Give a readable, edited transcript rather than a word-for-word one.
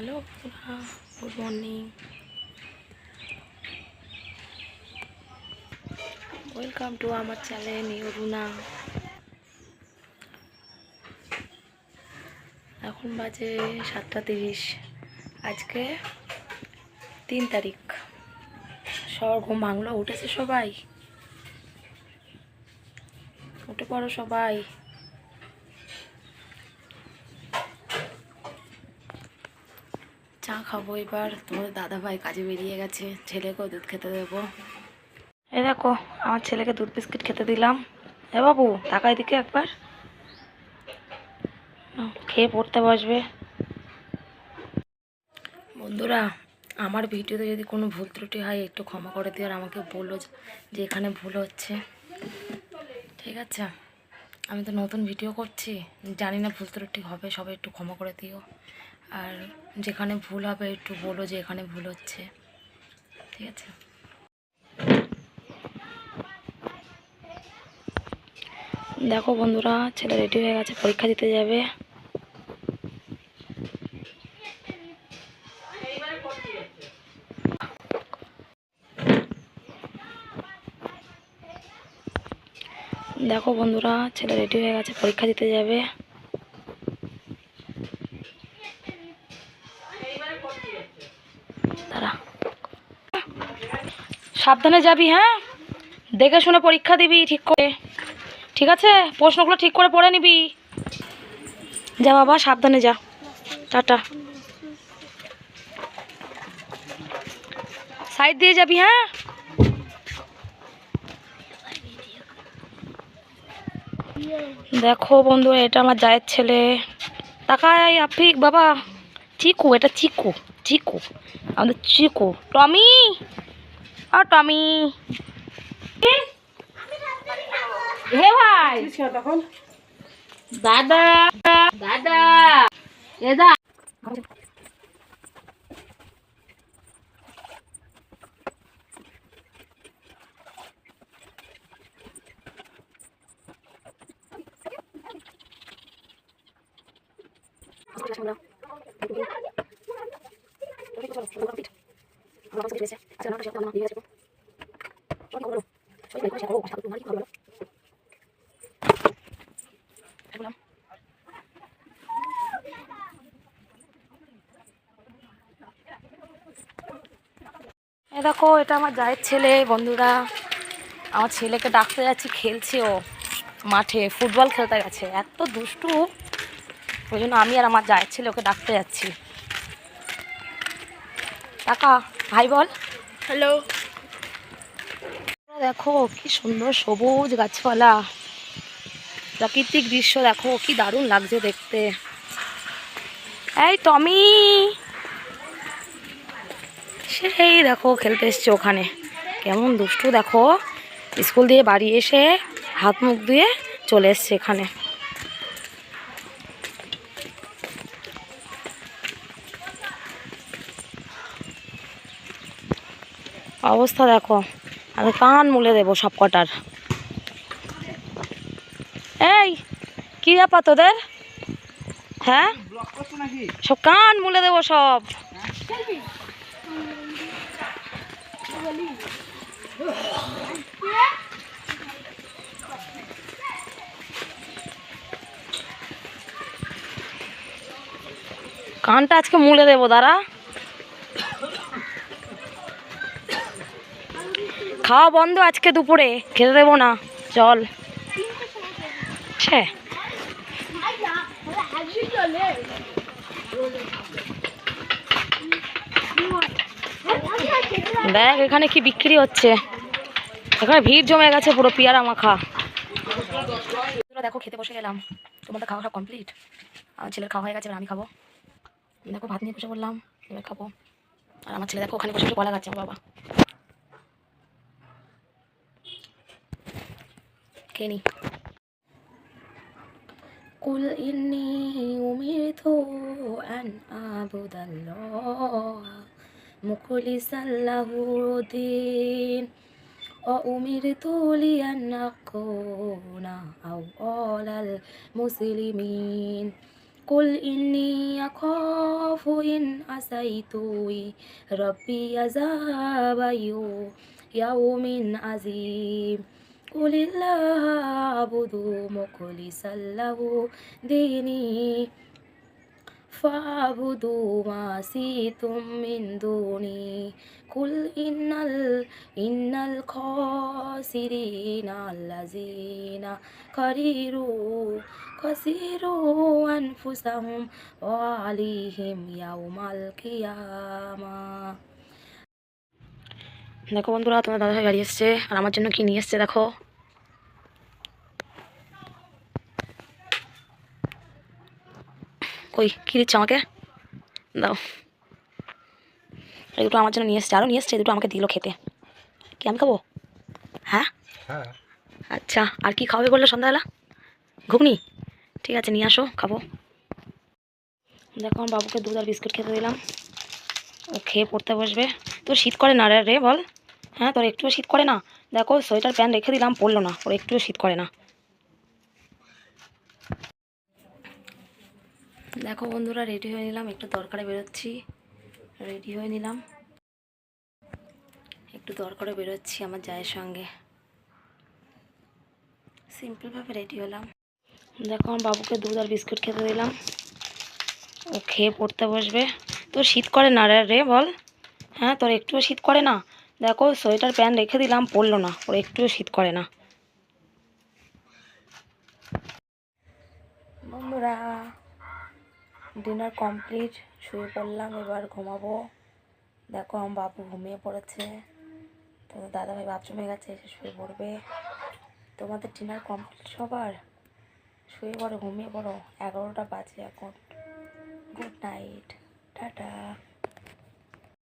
Hello, good morning, welcome to আমার channel নিউরুনা। এখন বাজে 7:30। আজকে 3 তারিখ। সবার ঘুম ভাঙলো, উঠেছে সবাই? উঠে পড়ো সবাই। চা খাবো এবার। তোমাদের দাদা ভাই কাজে বেরিয়ে গেছে, ছেলেকেও দুধ খেতে দেবো। এই দেখো, আমার ছেলেকে দুধ বিস্কিট খেতে দিলাম। এ বাবু, তাকাই দিকে একবার, খেয়ে পড়তে বসবে। বন্ধুরা, আমার ভিডিওতে যদি কোনো ভুল ত্রুটি হয় একটু ক্ষমা করে দিও, আর আমাকে বলো যে এখানে ভুল হচ্ছে, ঠিক আছে? আমি তো নতুন ভিডিও করছি, জানি না ভুল ত্রুটি হবে, সবাই একটু ক্ষমা করে দিও। আর যেখানে ভুল হবে একটু বলো যে এখানে ভুল হচ্ছে, ঠিক আছে? দেখো বন্ধুরা, ছেলে রেডি হয়ে গেছে, পরীক্ষা দিতে যাবে। দেখো বন্ধুরা, ছেলে রেডি হয়ে গেছে, পরীক্ষা দিতে যাবে। তারা সাবধানে যাবি, হ্যাঁ? দেখে শুনে পরীক্ষা দিবি ঠিক করে, ঠিক আছে? প্রশ্নগুলো ঠিক করে পড়ে নিবি। যা বাবা, সাবধানে যা। টাটা। সাইড দিয়ে যাবি, হ্যাঁ? দেখো বন্ধু, এটা আমার জায়ের ছেলে। তাকাই আফিক বাবা। চিকু, এটা চিকু। চিকু, আমাদের চিকু। টমি, আর টমি। হে ভাই, দাদা, দাদা, এদা। এ দেখো, এটা আমার জায়ের ছেলে। বন্ধুরা, আমার ছেলেকে ডাকতে যাচ্ছি, খেলছে ও মাঠে, ফুটবল খেলতে গেছে। এত দুষ্টু, ওই জন্য আমি আর আমার জায়ের ছেলে ওকে ডাকতে যাচ্ছি। টাকা ভাই বল হ্যালো। দেখো কি সুন্দর সবুজ গাছপালা, প্রাকৃতিক দৃশ্য দেখো, কি দারুণ লাগছে দেখতে। এই টমি, সেই দেখো খেলতে এসছে ওখানে, কেমন দুষ্টু দেখো। স্কুল দিয়ে বাড়ি এসে হাত মুখ ধুয়ে চলে এসছে এখানে। অবস্থা দেখো, আমি কান মুলে দেবো সব কটার। এই কি ব্যাপার তোদের, হ্যাঁ? সব কান মুলে দেবো সব। কানটা আজকে মুলে দেবো, দাঁড়া। খাওয়া বন্ধ আজকে, দুপুরে খেতে দেবো না, চল। দেখ এখানে কি বিক্রি হচ্ছে, এখানে ভিড় জমে গেছে পুরো, পিয়ারা মাখা। দেখো খেতে বসে গেলাম, তোমাদের খাওয়া সব কমপ্লিট। আমার ছেলের খাওয়া হয়ে গেছে, আমি খাবো। দেখো ভাত নিয়ে বসে বললাম, এবার খাবো। আর আমার ছেলে দেখো ওখানে বসে বসে কলা খাচ্ছে, আমার বাবা। খেয়ে নি। কুল ইন্নি উমিরতু আন আবুদাল্লাহ মুখলিসান লাহুদ্দিন ওয়া উমিরতু লিআন আকুনা আউওয়ালাল মুসলিমিন কুল ইন্নী আখাফু ইন আসাইতু রাব্বি আযাবা ইয়াউমিন আযীম কুলিল্লাহ আ'বুদু মুখলিসাল লাহু দীনি ফাবুদু মা সিতুম মিন দুনি কুল ইন্নাল খাসিরিনা আল্লাযিনা খাসিরু আনফুসাহুম ওয়া আলাইহিম ইয়াউমাল কিয়ামাহ। দেখো বন্ধুরা, তোমার দাদাভাই বাড়ি এসছে আর আমার জন্য কি নিয়ে এসছে দেখো। কই কী দিচ্ছে আমাকে, দাও। এই দুটো আমার জন্য নিয়ে এসছে, আরও নিয়ে এসছে, এই দুটো আমাকে দিল খেতে। কি আমি খাবো? হ্যাঁ আচ্ছা, আর কি খাওয়াবে বললে সন্ধ্যাবেলা? ঘুগনি? ঠিক আছে, নিয়ে আসো, খাবো। দেখো আমার বাবুকে দুধ আর বিস্কুট খেতে দিলাম, ও খেয়ে পড়তে বসবে। তোর শীত করে না রে বল? হ্যাঁ, তোর একটুও শীত করে না? দেখো সোয়েটার প্যান্ট রেখে দিলাম, পরলো না, ওর একটুও শীত করে না। দেখো বন্ধুরা, রেডি হয়ে নিলাম, একটু দরকারে বেরোচ্ছি। রেডি হয়ে নিলাম, একটু দরকারে বেরোচ্ছি আমার জায়ের সঙ্গে। সিম্পলভাবে রেডি হলাম। দেখো আমার বাবুকে দুধ আর বিস্কুট খেতে দিলাম, ও খেয়ে পড়তে বসবে। তোর শীত করে না রে বল? হ্যাঁ, তোর একটুও শীত করে না? দেখো সোয়েটার প্যান্ট রেখে দিলাম, পরলো না, ওর একটুও শীত করে না। বন্ধুরা, ডিনার কমপ্লিট, শুয়ে পড়লাম, এবার ঘুমাবো। দেখো আমার বাবু ঘুমিয়ে পড়েছে, তো দাদাভাই বাথরুমে গেছে, এসে শুয়ে পড়বে। তোমাদের ডিনার কমপ্লিট সবার? শুয়ে পড়ো, ঘুমিয়ে পড়ো, 11টা বাজে এখন। Good night, tata.